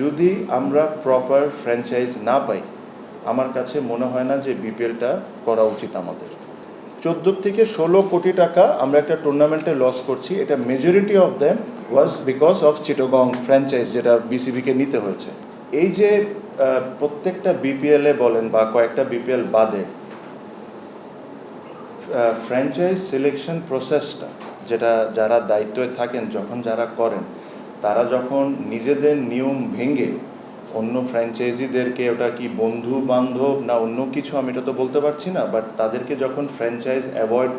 যদি আমরা proper franchise না পাই, আমার কাছে মনে হয় না যে বিপিএলটা করা উচিত আমাদের। 14 থেকে 16 কোটি টাকা আমরা একটা টুর্নামেন্টে লস করছি, এটা majority of them was because of Chittagong franchise, যেটা বিসিবিকে নিতে হয়েছে। এই যে প্রত্যেকটা বিপিএলে বলেন বা কয়েকটা বিপিএল বাদে ফ্র্যাঞ্চাইজ সিলেকশন প্রসেসটা, যেটা যারা দায়িত্বে থাকেন যখন যারা করেন, তারা যখন নিজেদের নিয়ম ভেঙে অন্য ফ্র্যাঞ্চাইজিদেরকে, ওটা কি বন্ধু বান্ধব না অন্য কিছু আমি এটা তো বলতে পারছি না, বাট তাদেরকে যখন ফ্র্যাঞ্চাইজ অ্যাভয়েড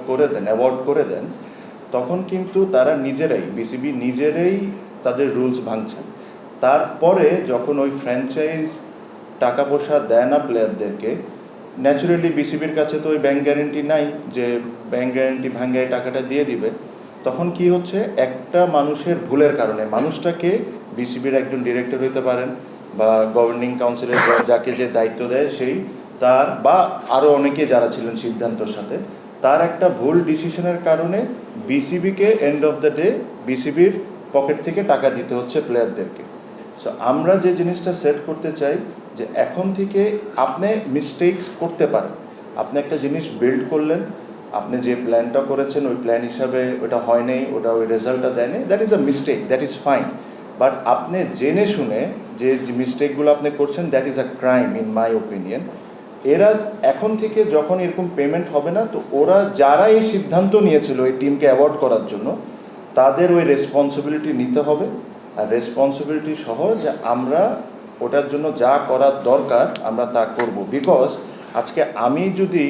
করে দেন তখন কিন্তু তারা নিজেরাই, বিসিবি নিজেরাই তাদের রুলস ভাঙছেন। তারপরে যখন ওই ফ্র্যাঞ্চাইজ টাকা পয়সা দেয় না প্লেয়ারদেরকে, ন্যাচুরালি বিসিবির কাছে তো ওই ব্যাংক গ্যারেন্টি নাই যে ব্যাংক গ্যারেন্টি ভাঙ্গায় টাকাটা দিয়ে দিবে। তখন কি হচ্ছে, একটা মানুষের ভুলের কারণে, মানুষটাকে বিসিবির একজন ডিরেক্টর হতে পারেন বা গভর্নিং কাউন্সিলের যাকে যে দায়িত্ব দেয় সেই, তার বা আরও অনেকে যারা ছিলেন সিদ্ধান্তর সাথে, তার একটা ভুল ডিসিশনের কারণে বিসিবিকে এন্ড অফ দ্য ডে বিসিবির পকেট থেকে টাকা দিতে হচ্ছে প্লেয়ারদেরকে। সো আমরা যে জিনিসটা সেট করতে চাই যে এখন থেকে আপনি মিস্টেকস করতে পারেন, আপনি একটা জিনিস বিল্ড করলেন, আপনি যে প্ল্যানটা করেছেন ওই প্ল্যান হিসাবে ওটা হয় নাই, ওটা ওই রেজাল্টটা দেয়নি, that is a mistake, that is fine. But আপনি জেনে শুনে যে মিস্টেকগুলো আপনি করছেন, that is a crime in my opinion. এরা এখন থেকে যখন এরকম পেমেন্ট হবে না, তো ওরা যারা এই সিদ্ধান্ত নিয়েছিল এই টিমকে অ্যাওয়ার্ড করার জন্য, তাদের ওই রেসপন্সিবিলিটি নিতে হবে। আর রেসপন্সিবিলিটি সহ যে আমরা ওটার জন্য যা করার দরকার আমরা তা করব। বিকজ আজকে আমি যদি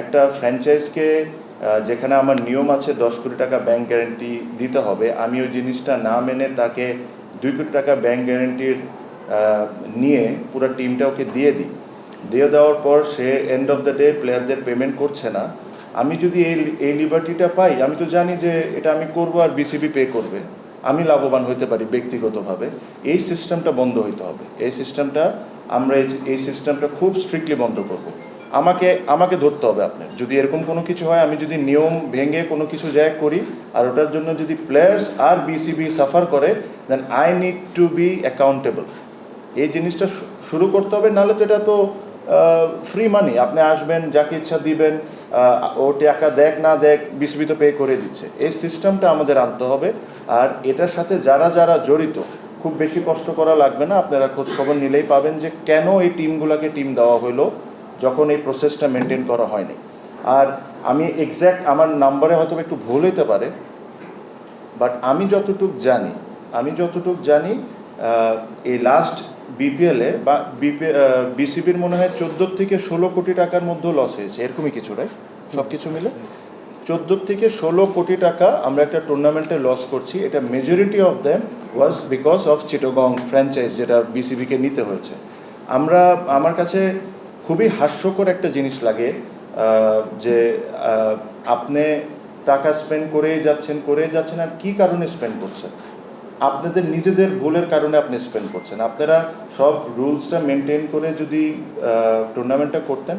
একটা ফ্র্যাঞ্চাইজকে, যেখানে আমার নিয়ম আছে 10 কোটি টাকা ব্যাংক গ্যারেন্টি দিতে হবে, আমি ওই জিনিসটা না মেনে তাকে 2 কোটি টাকা ব্যাংক গ্যারেন্টির নিয়ে পুরো টিমটা ওকে দিয়ে দেওয়ার পর সে এন্ড অফ দ্য ডে প্লেয়ারদের পেমেন্ট করছে না, আমি যদি এই লিবার্টিটা পাই, আমি তো জানি যে এটা আমি করবো আর বিসিবি পে করবে, আমি লাভবান হতে পারি ব্যক্তিগতভাবে। এই সিস্টেমটা বন্ধ হইতে হবে। আমরা এই সিস্টেমটা খুব স্ট্রিক্টলি বন্ধ করব। আমাকে ধরতে হবে আপনার, যদি এরকম কোনো কিছু হয়, আমি যদি নিয়ম ভেঙে কোনো কিছু জায়গা করি আর ওটার জন্য যদি প্লেয়ার্স আর বিসিবি সাফার করে, then I need to be accountable. এই জিনিসটা শুরু করতে হবে, নাহলে তো এটা তো ফ্রি মানি, আপনি আসবেন যাকে ইচ্ছা দিবেন, ও টাকা দেখ না দেখ বিসিবি তো পে করে দিচ্ছে। এই সিস্টেমটা আমাদের আনতে হবে। আর এটার সাথে যারা যারা জড়িত, খুব বেশি কষ্ট করা লাগবে না, আপনারা খোঁজখবর নিলেই পাবেন যে কেন এই টিমগুলোকে টিম দেওয়া হলো যখন এই প্রসেসটা মেনটেন করা হয়নি। আর আমি এক্স্যাক্ট আমার নাম্বারে হয়তো একটু ভুল হতে পারে, বাট আমি যতটুক জানি এই লাস্ট বিপিএলে বা বিসিবির মনে হয় 14 থেকে 16 কোটি টাকার মধ্যেও লস হয়েছে, এরকমই কিছু, রাইট? সব কিছু মিলে 14 থেকে 16 কোটি টাকা আমরা একটা টুর্নামেন্টে লস করছি, এটা majority of them was because of Chittagong franchise, যেটা বিসিবিকে নিতে হয়েছে। আমার কাছে খুবই হাস্যকর একটা জিনিস লাগে যে আপনি টাকা স্পেন্ড করেই যাচ্ছেন আর কী কারণে স্পেন্ড করছেন? আপনাদের নিজেদের ভুলের কারণে আপনি স্পেন্ড করছেন। আপনারা সব রুলসটা মেনটেন করে যদি টুর্নামেন্টটা করতেন,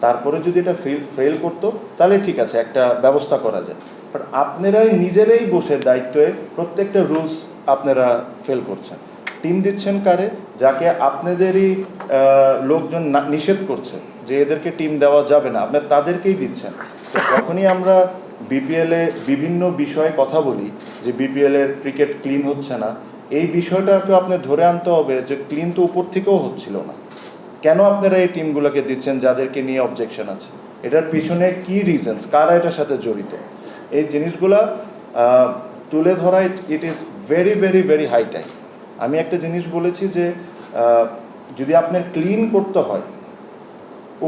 তারপরে যদি এটা ফেল করতো, তাহলে ঠিক আছে, একটা ব্যবস্থা করা যায়। বাট আপনারাই নিজেরাই বসে দায়িত্বে প্রত্যেকটা রুলস আপনারা ফেল করছেন। টিম দিচ্ছেন কারে? যাকে আপনাদেরই লোকজন নিষেধ করছে যে এদেরকে টিম দেওয়া যাবে না, আপনার তাদেরকেই দিচ্ছেন। তো যখনই আমরা বিপিএলে বিভিন্ন বিষয়ে কথা বলি যে বিপিএলের ক্রিকেট ক্লিন হচ্ছে না, এই বিষয়টাকে আপনার ধরে আনতে হবে যে ক্লিন তো উপর থেকেও হচ্ছিল না। কেন আপনারা এই টিমগুলোকে দিচ্ছেন যাদেরকে নিয়ে অবজেকশন আছে? এটার পিছনে কি রিজনস, কারা এটার সাথে জড়িত? এই জিনিসগুলা তুলে ধরা, it is very very very high time. আমি একটা জিনিস বলেছি যে যদি আপনার ক্লিন করতে হয়,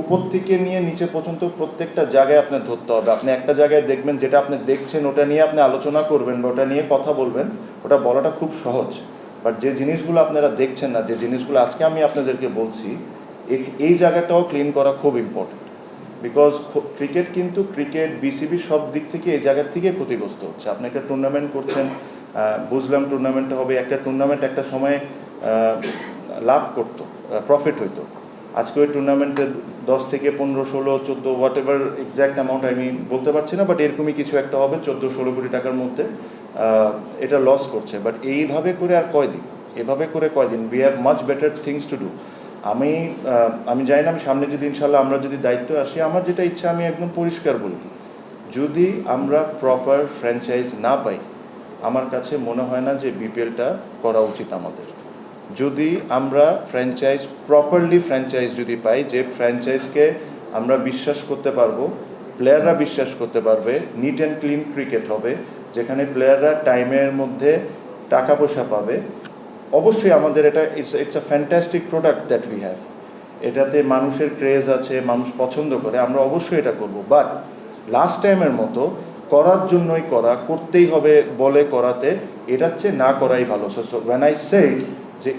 উপর থেকে নিয়ে নিচে পর্যন্ত প্রত্যেকটা জায়গায় আপনার ধরতে হবে। আপনি একটা জায়গায় দেখবেন, যেটা আপনি দেখছেন ওটা নিয়ে আপনি আলোচনা করবেন বা ওটা নিয়ে কথা বলবেন, ওটা বলাটা খুব সহজ। বাট যে জিনিসগুলো আপনারা দেখছেন না, যে জিনিসগুলো আজকে আমি আপনাদেরকে বলছি, এই জায়গাটাও ক্লিন করা খুব ইম্পর্টেন্ট। বিকজ ক্রিকেট বিসিবি সব দিক থেকে এই জায়গার থেকে ক্ষতিগ্রস্ত হচ্ছে। আপনি একটা টুর্নামেন্ট করছেন, বুঝলাম টুর্নামেন্টটা হবে, একটা টুর্নামেন্ট একটা সময় লাভ করতো, প্রফিট হইতো। আজকে ওই টুর্নামেন্টে 10 থেকে 15, 16, 14 হোয়াট এভার এক্স্যাক্ট অ্যামাউন্ট আমি বলতে পারছি না, বাট এরকমই কিছু একটা হবে, 14-16 কোটি টাকার মধ্যে এটা লস করছে। বাট এইভাবে করে আর কয়দিন? এভাবে করে কয়দিন, we have much better things to do. আমি জানি না, আমি সামনে যদি ইনশাল্লাহ আমরা যদি দায়িত্ব আসি, আমার যেটা ইচ্ছা আমি একদম পরিষ্কার বলি, যদি আমরা প্রপার ফ্র্যাঞ্চাইজ না পাই, আমার কাছে মনে হয় না যে বিপিএলটা করা উচিত আমাদের। যদি আমরা প্রপারলি ফ্র্যাঞ্চাইজ যদি পাই, যে ফ্র্যাঞ্চাইজকে আমরা বিশ্বাস করতে পারবো, প্লেয়াররা বিশ্বাস করতে পারবে, নিট অ্যান্ড ক্লিন ক্রিকেট হবে, যেখানে প্লেয়াররা টাইমের মধ্যে টাকা পয়সা পাবে, অবশ্যই আমাদের এটা it's a fantastic product that we have. এটাতে মানুষের ক্রেজ আছে, মানুষ পছন্দ করে, আমরা অবশ্যই এটা করব। বাট লাস্ট টাইমের মতো করার জন্যই করতেই হবে বলে করাতে, এটার চেয়ে না করাই ভালো। সো ওয়েন আই সেড যে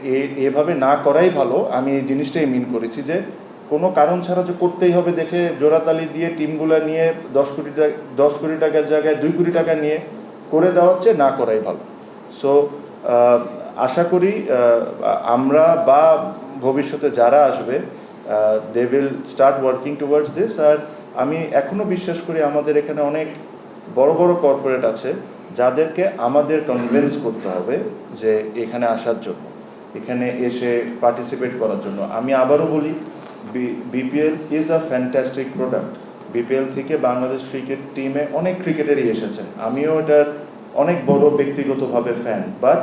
এভাবে না করাই ভালো, আমি এই জিনিসটাই মিন করেছি যে কোনো কারণ ছাড়া যে করতেই হবে দেখে জোড়াতালি দিয়ে টিমগুলো নিয়ে 10 কোটি টাকার জায়গায় 2 কোটি টাকা নিয়ে করে দেওয়ার চেয়ে না করাই ভালো। সো আশা করি আমরা বা ভবিষ্যতে যারা আসবে, they will start working towards this. আর আমি এখনও বিশ্বাস করি আমাদের এখানে অনেক বড় বড় কর্পোরেট আছে যাদেরকে আমাদের কনভিন্স করতে হবে যে এখানে আসার জন্য, এখানে এসে পার্টিসিপেট করার জন্য। আমি আবারও বলি, BPL is a fantastic product. BPL থেকে বাংলাদেশ ক্রিকেট টিমে অনেক ক্রিকেটারই এসেছেন, আমিও এটার অনেক বড় ব্যক্তিগতভাবে ফ্যান। বাট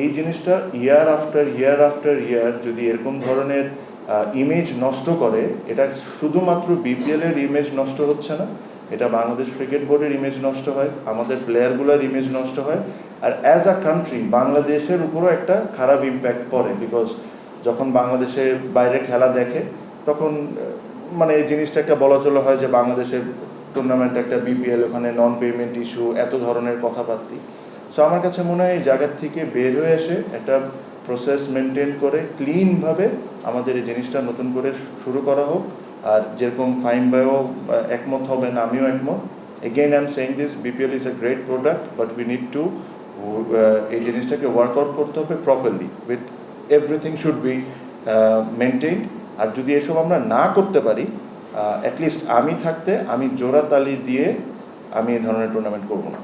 এই জিনিসটা ইয়ার আফটার ইয়ার যদি এরকম ধরনের ইমেজ নষ্ট করে, এটা শুধুমাত্র বিপিএলের ইমেজ নষ্ট হচ্ছে না, এটা বাংলাদেশ ক্রিকেট বোর্ডের ইমেজ নষ্ট হয়, আমাদের প্লেয়ারগুলোর ইমেজ নষ্ট হয়, আর অ্যাজ আ কান্ট্রি বাংলাদেশের উপরও একটা খারাপ ইম্প্যাক্ট পড়ে। বিকজ যখন বাংলাদেশের বাইরে খেলা দেখে, তখন মানে এই জিনিসটা একটা বলা চলে হয় যে বাংলাদেশের টুর্নামেন্ট একটা বিপিএল, ওখানে নন পেমেন্ট ইস্যু, এত ধরনের কথাবার্তি। সো আমার কাছে মনে হয় এই জায়গার থেকে বের হয়ে এসে একটা প্রসেস মেনটেন করে ক্লিনভাবে আমাদের এই জিনিসটা নতুন করে শুরু করা হোক। আর যেরকম ফাইম ভাইও একমত হবেন, আমিও একমত। Again I am saying this, BPL is a great product, but we need to এই জিনিসটাকে ওয়ার্কআউট করতে হবে properly, with everything should be maintained. আর যদি এসব আমরা না করতে পারি, অ্যাটলিস্ট আমি থাকতে আমি জোড়াতালি দিয়ে আমি এই ধরনের টুর্নামেন্ট করবো না।